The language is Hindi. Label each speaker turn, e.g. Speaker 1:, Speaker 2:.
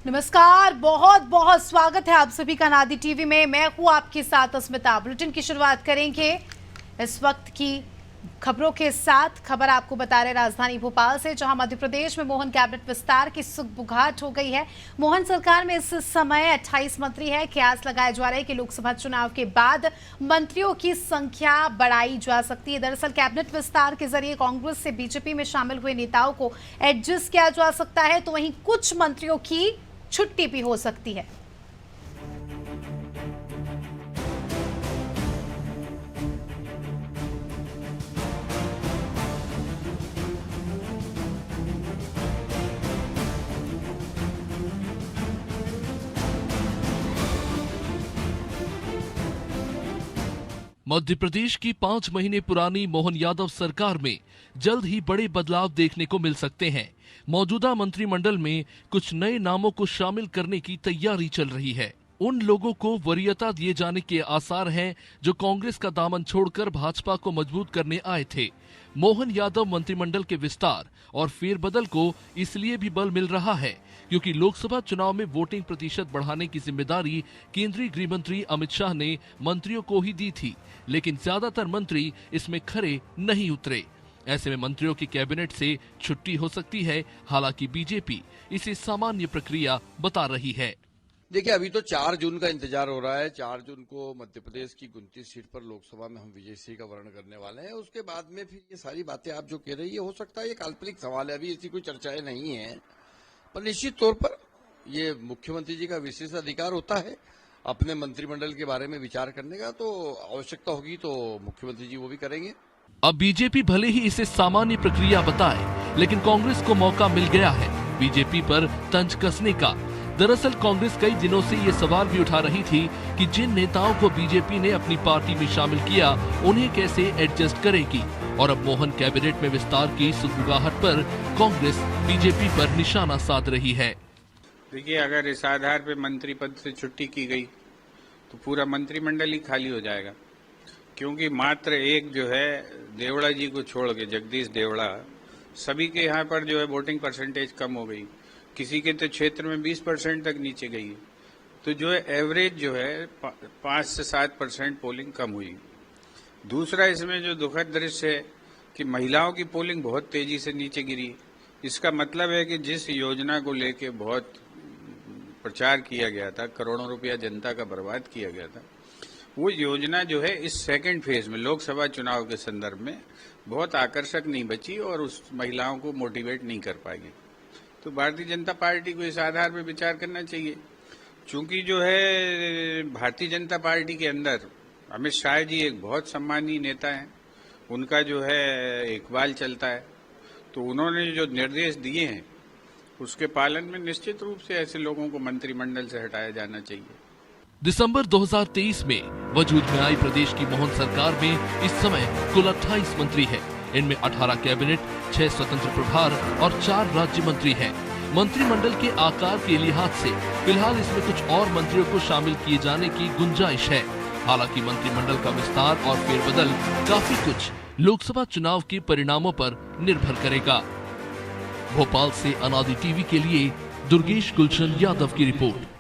Speaker 1: नमस्कार, बहुत बहुत स्वागत है आप सभी का अनादि टीवी में। मैं हूं आपके साथ अस्मिता। बुलेटिन की शुरुआत करेंगे इस वक्त की खबरों के साथ। खबर आपको बता रहे राजधानी भोपाल से, जहां मध्य प्रदेश में मोहन कैबिनेट विस्तार की सुगबुगाहट हो गई है। मोहन सरकार में इस समय 28 मंत्री है। कयास लगाया जा रहा है कि लोकसभा चुनाव के बाद मंत्रियों की संख्या बढ़ाई जा सकती है। दरअसल कैबिनेट विस्तार के जरिए कांग्रेस से बीजेपी में शामिल हुए नेताओं को एडजस्ट किया जा सकता है, तो वहीं कुछ मंत्रियों की छुट्टी भी हो सकती है।
Speaker 2: मध्य प्रदेश की 5 महीने पुरानी मोहन यादव सरकार में जल्द ही बड़े बदलाव देखने को मिल सकते हैं। मौजूदा मंत्रिमंडल में कुछ नए नामों को शामिल करने की तैयारी चल रही है। उन लोगों को वरीयता दिए जाने के आसार हैं जो कांग्रेस का दामन छोड़कर भाजपा को मजबूत करने आए थे। मोहन यादव मंत्रिमंडल के विस्तार और फेरबदल को इसलिए भी बल मिल रहा है क्योंकि लोकसभा चुनाव में वोटिंग प्रतिशत बढ़ाने की जिम्मेदारी केंद्रीय गृह मंत्री अमित शाह ने मंत्रियों को ही दी थी, लेकिन ज्यादातर मंत्री इसमें खरे नहीं उतरे। ऐसे में मंत्रियों की कैबिनेट से छुट्टी हो सकती है। हालांकि बीजेपी इसे सामान्य प्रक्रिया बता रही है।
Speaker 3: देखिए, अभी तो 4 जून का इंतजार हो रहा है। 4 जून को मध्य प्रदेश की 29 सीट पर लोकसभा में हम विजयी का वर्ण करने वाले हैं। उसके बाद में फिर ये सारी बातें आप जो कह रही है, हो सकता है ये काल्पनिक सवाल है, अभी ऐसी कोई चर्चाएं नहीं है। पर निश्चित तौर पर ये मुख्यमंत्री जी का विशेष अधिकार होता है अपने मंत्रिमंडल के बारे में विचार करने का। तो आवश्यकता होगी तो मुख्यमंत्री जी वो भी करेंगे।
Speaker 2: अब बीजेपी भले ही इसे सामान्य प्रक्रिया बताए, लेकिन कांग्रेस को मौका मिल गया है बीजेपी पर तंज कसने का। दरअसल कांग्रेस कई दिनों से ये सवाल भी उठा रही थी कि जिन नेताओं को बीजेपी ने अपनी पार्टी में शामिल किया उन्हें कैसे एडजस्ट करेगी। और अब मोहन कैबिनेट में विस्तार की सुगबुगाहट पर कांग्रेस बीजेपी पर निशाना साध रही है।
Speaker 4: देखिए, अगर इस आधार पे मंत्री पद से छुट्टी की गई तो पूरा मंत्रिमंडल ही खाली हो जाएगा, क्योंकि मात्र एक जो है देवड़ा जी को छोड़ के, जगदीश देवड़ा, सभी के यहाँ पर जो है वोटिंग परसेंटेज कम हो गई। किसी के तो क्षेत्र में 20% तक नीचे गई। तो जो है एवरेज जो है 5 से 7% पोलिंग कम हुई। दूसरा इसमें जो दुखद दृश्य है कि महिलाओं की पोलिंग बहुत तेजी से नीचे गिरी। इसका मतलब है कि जिस योजना को लेके बहुत प्रचार किया गया था, करोड़ों रुपया जनता का बर्बाद किया गया था, वो योजना जो है इस सेकंड फेज में लोकसभा चुनाव के संदर्भ में बहुत आकर्षक नहीं बची और उस महिलाओं को मोटिवेट नहीं कर पाएगी। तो भारतीय जनता पार्टी को इस आधार पर विचार करना चाहिए। चूंकि जो है भारतीय जनता पार्टी के अंदर अमित शाह जी एक बहुत सम्मानीय नेता हैं, उनका जो है इकबाल चलता है, तो उन्होंने जो निर्देश दिए हैं उसके पालन में निश्चित रूप से ऐसे लोगों को मंत्रिमंडल से हटाया जाना चाहिए।
Speaker 2: दिसंबर 2023 में वजूद में आई प्रदेश की मोहन सरकार में इस समय कुल 28 मंत्री हैं। इनमें 18 कैबिनेट, 6 स्वतंत्र प्रभार और 4 राज्य मंत्री हैं। मंत्रिमंडल के आकार के लिहाज से फिलहाल इसमें कुछ और मंत्रियों को शामिल किए जाने की गुंजाइश है। हालांकि मंत्रिमंडल का विस्तार और फेरबदल काफी कुछ लोकसभा चुनाव के परिणामों पर निर्भर करेगा। भोपाल से अनादि टीवी के लिए दुर्गेश गुलशन यादव की रिपोर्ट।